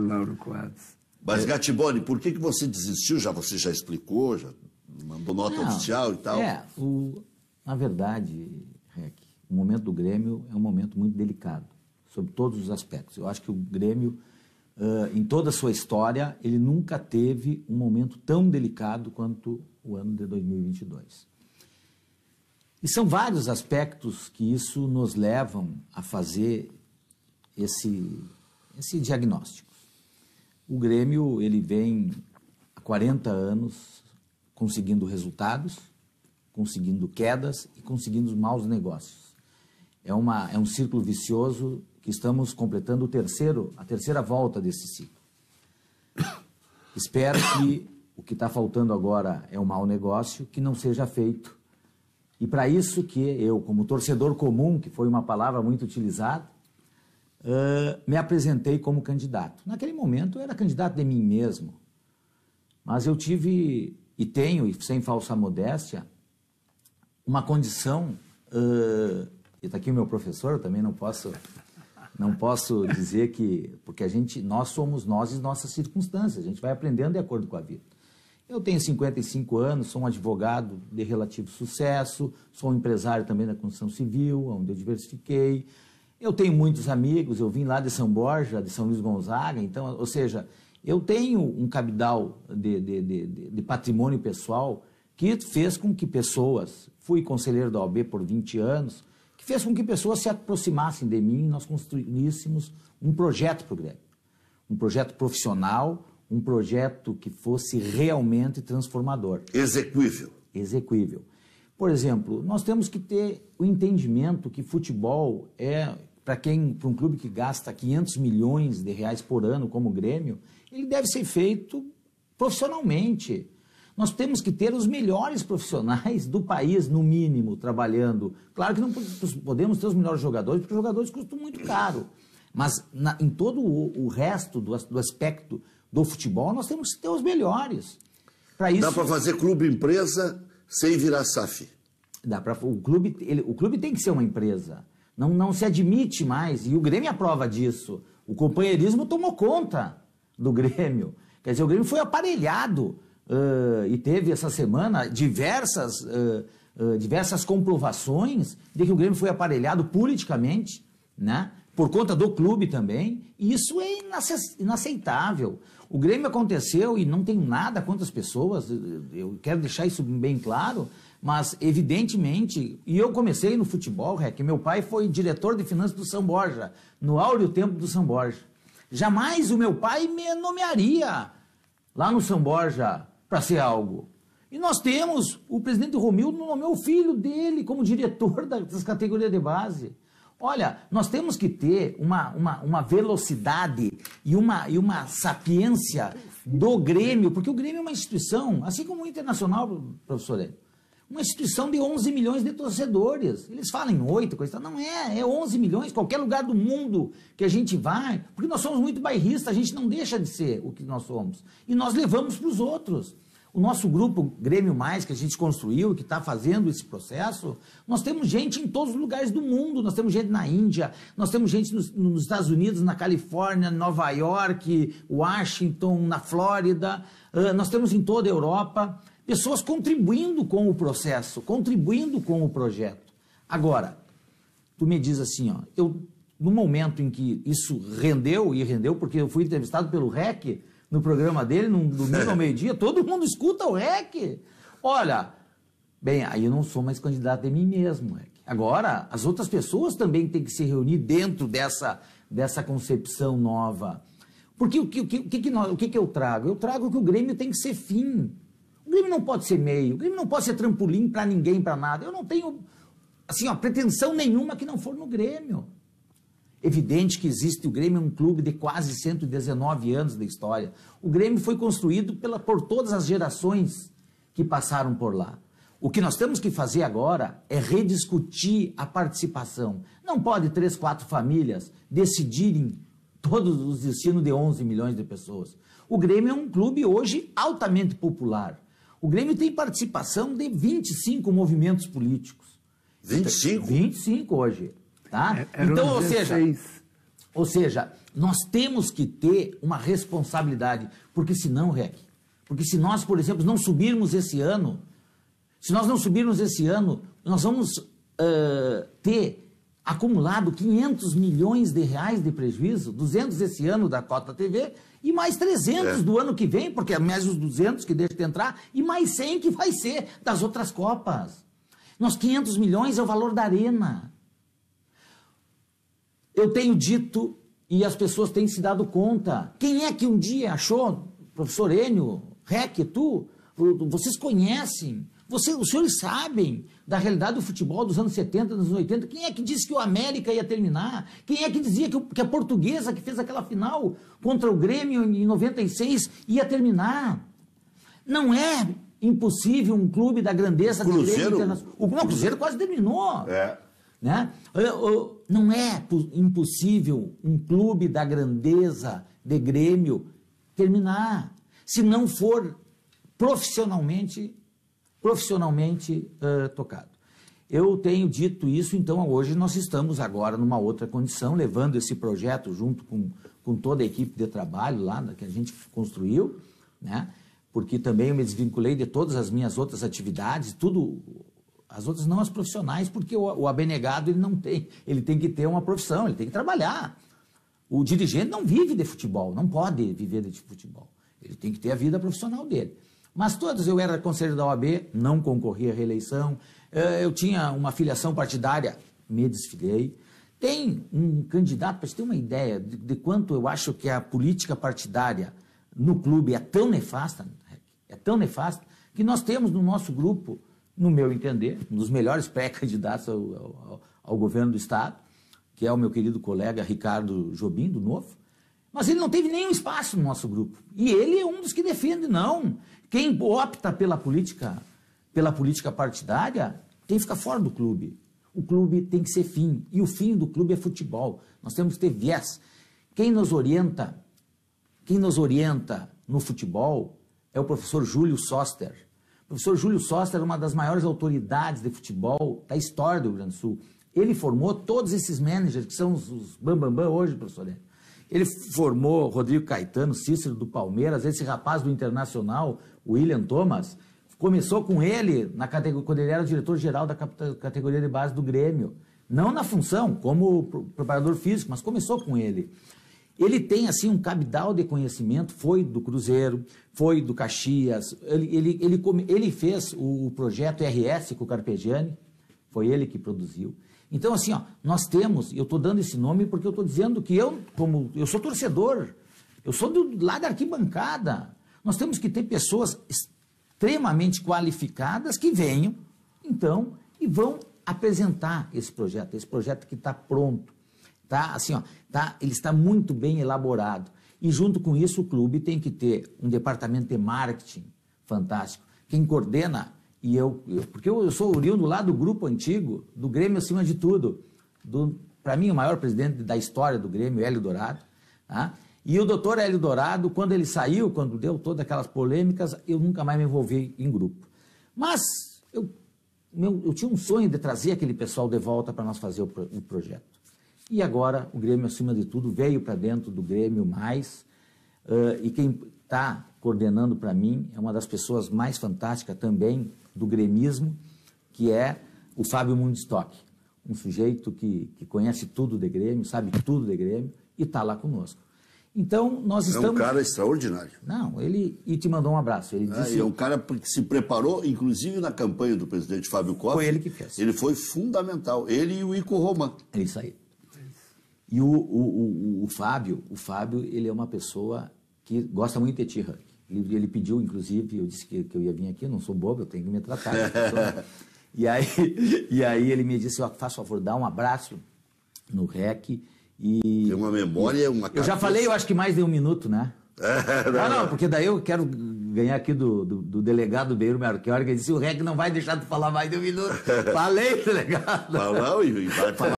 Lauro Quadros. Mas, Gattiboni, por que você desistiu? Você já explicou, já mandou nota oficial e tal? Na verdade, Rec, o momento do Grêmio é um momento muito delicado, sobre todos os aspectos. Eu acho que o Grêmio, em toda a sua história, ele nunca teve um momento tão delicado quanto o ano de 2022. E são vários aspectos que isso nos levam a fazer esse diagnóstico. O Grêmio, ele vem há 40 anos conseguindo resultados, conseguindo quedas e conseguindo maus negócios. É um círculo vicioso que estamos completando a terceira volta desse ciclo. Espero que o que está faltando agora é um mau negócio que não seja feito. E para isso que eu, como torcedor comum, que foi uma palavra muito utilizada, me apresentei como candidato. Naquele momento eu era candidato de mim mesmo, mas eu tive e tenho, e sem falsa modéstia, uma condição, e está aqui o meu professor, eu também não posso dizer que, porque nós somos nós e nossas circunstâncias, a gente vai aprendendo de acordo com a vida. Eu tenho 55 anos, sou um advogado de relativo sucesso, sou um empresário também da construção civil, onde eu diversifiquei. Eu tenho muitos amigos, eu vim lá de São Borja, de São Luís Gonzaga, então, ou seja, eu tenho um cabedal de patrimônio pessoal que fez com que pessoas, fui conselheiro da OAB por 20 anos, que fez com que pessoas se aproximassem de mim e nós construíssemos um projeto para o Grêmio. Um projeto profissional, um projeto que fosse realmente transformador. Execuível. Execuível. Por exemplo, nós temos que ter o entendimento que futebol para um clube que gasta 500 milhões de reais por ano, como o Grêmio, ele deve ser feito profissionalmente. Nós temos que ter os melhores profissionais do país, no mínimo, trabalhando. Claro que não podemos ter os melhores jogadores, porque os jogadores custam muito caro. Mas em todo o resto do aspecto do futebol, nós temos que ter os melhores. Dá para fazer clube-empresa sem virar SAF? O clube tem que ser uma empresa. Não se admite mais, e o Grêmio é a prova disso. O companheirismo tomou conta do Grêmio. Quer dizer, o Grêmio foi aparelhado e teve essa semana diversas comprovações de que o Grêmio foi aparelhado politicamente, né? Por conta do clube também, e isso é inaceitável. O Grêmio aconteceu, e não tenho nada contra as pessoas, eu quero deixar isso bem claro, mas evidentemente, e eu comecei no futebol, Rec, meu pai foi diretor de finanças do São Borja, no áureo tempo do São Borja. Jamais o meu pai me nomearia lá no São Borja para ser algo. E nós temos, o presidente Romildo nomeou o filho dele como diretor das categorias de base. Olha, nós temos que ter uma velocidade e uma sapiência do Grêmio, porque o Grêmio é uma instituição, assim como o Internacional, professor Hélio, uma instituição de 11 milhões de torcedores. Eles falam em 8, coisa, não é 11 milhões, qualquer lugar do mundo que a gente vai, porque nós somos muito bairristas, a gente não deixa de ser o que nós somos. E nós levamos para os outros. O nosso grupo Grêmio Mais, que a gente construiu, que está fazendo esse processo, nós temos gente em todos os lugares do mundo. Nós temos gente na Índia, nós temos gente nos Estados Unidos, na Califórnia, Nova York, Washington, na Flórida. Nós temos em toda a Europa pessoas contribuindo com o processo, contribuindo com o projeto. Agora, tu me diz assim, no momento em que isso rendeu, porque eu fui entrevistado pelo REC, no programa dele, no domingo ao meio-dia, todo mundo escuta o REC. Olha, bem, aí eu não sou mais candidato de mim mesmo, REC. Agora, as outras pessoas também têm que se reunir dentro dessa concepção nova. Porque o que eu trago? Eu trago que o Grêmio tem que ser fim. O Grêmio não pode ser meio, o Grêmio não pode ser trampolim para ninguém, para nada. Eu não tenho, pretensão nenhuma que não for no Grêmio. Evidente que existe, o Grêmio é um clube de quase 119 anos da história. O Grêmio foi construído por todas as gerações que passaram por lá. O que nós temos que fazer agora é rediscutir a participação. Não pode 3, 4 famílias decidirem todos os destinos de 11 milhões de pessoas. O Grêmio é um clube hoje altamente popular. O Grêmio tem participação de 25 movimentos políticos. 25? 25 hoje. Tá? Então, ou seja, Ou seja, nós temos que ter uma responsabilidade, porque senão, porque se nós, por exemplo, não subirmos esse ano, nós vamos ter acumulado 500 milhões de reais de prejuízo, 200 esse ano da cota TV e mais 300 do ano que vem, porque é mais os 200 que deixa de entrar e mais 100 que vai ser das outras Copas. 500 milhões é o valor da arena. Eu tenho dito e as pessoas têm se dado conta. Quem é que um dia achou, professor Enio, vocês conhecem, os senhores sabem da realidade do futebol dos anos 70, dos anos 80. Quem é que disse que o América ia terminar? Quem é que dizia que a Portuguesa, que fez aquela final contra o Grêmio em 96, ia terminar? Não é impossível um clube da grandeza do Grêmio Internacional. O Cruzeiro quase terminou. Né? Não é impossível um clube da grandeza de Grêmio terminar, se não for profissionalmente tocado. Eu tenho dito isso, então hoje nós estamos agora numa outra condição, levando esse projeto junto com toda a equipe de trabalho lá, que a gente construiu, né? Porque também eu me desvinculei de todas as minhas outras atividades, tudo, as outras não as profissionais, porque o abnegado ele tem que ter uma profissão, ele tem que trabalhar. O dirigente não vive de futebol, não pode viver de futebol, ele tem que ter a vida profissional dele. Mas eu era conselheiro da OAB, não concorri à reeleição, eu tinha uma filiação partidária, me desfilei. Tem um candidato, para você ter uma ideia de quanto eu acho que a política partidária no clube é tão nefasta, que nós temos no nosso grupo, no meu entender, um dos melhores pré-candidatos ao governo do Estado, que é o meu querido colega Ricardo Jobim, do Novo, mas ele não teve nenhum espaço no nosso grupo. E ele é um dos que defende, não. Quem opta pela política partidária tem que ficar fora do clube. O clube tem que ser fim, e o fim do clube é futebol. Nós temos que ter viés. Quem nos orienta no futebol é o professor Júlio Soster. O professor Júlio Soster é uma das maiores autoridades de futebol da história do Rio Grande do Sul. Ele formou todos esses managers, que são os bambambam hoje, professor Hélio. Ele formou Rodrigo Caetano, Cícero do Palmeiras, esse rapaz do Internacional, William Thomas, começou com ele quando ele era diretor-geral da categoria de base do Grêmio. Não na função, como preparador físico, mas começou com ele. Ele tem, assim, um cabedal de conhecimento, foi do Cruzeiro, foi do Caxias, ele fez o projeto RS com o Carpegiani, foi ele que produziu. Então, assim, nós temos, eu estou dando esse nome porque eu estou dizendo que eu sou torcedor, eu sou do lado da arquibancada. Nós temos que ter pessoas extremamente qualificadas que venham, então, e vão apresentar esse projeto que está pronto. Tá, assim, ele está muito bem elaborado. E junto com isso o clube tem que ter um departamento de marketing fantástico. Quem coordena, porque eu sou oriundo lá do grupo antigo, do Grêmio acima de tudo. Para mim, o maior presidente da história do Grêmio, Hélio Dourado. Tá? E o doutor Hélio Dourado, quando ele saiu, quando deu todas aquelas polêmicas, eu nunca mais me envolvi em grupo. Mas eu tinha um sonho de trazer aquele pessoal de volta para nós fazer o projeto. E agora o Grêmio, acima de tudo, veio para dentro do Grêmio mais, e quem está coordenando para mim é uma das pessoas mais fantásticas também do gremismo, que é o Fábio Mundstock, um sujeito que conhece tudo de Grêmio, sabe tudo de Grêmio e está lá conosco. Então, nós estamos... É um cara extraordinário. Não, e te mandou um abraço. Ele disse... É um cara que se preparou, inclusive na campanha do presidente Fábio Koff. Foi ele que fez. Ele foi fundamental, ele e o Ico Roman. É isso aí. E o Fábio, ele é uma pessoa que gosta muito de ti, Hank. Ele pediu, inclusive, eu disse que eu ia vir aqui, eu não sou bobo, eu tenho que me tratar. E aí ele me disse, faça favor, dá um abraço no REC. Tem uma memória, uma cabeça. Eu já falei, eu acho que mais de 1 minuto, né? Não, porque daí eu quero ganhar aqui do delegado Beiro Melchior, que disse, o REC não vai deixar de falar mais de 1 minuto. Falei, delegado. Falou e vai falar.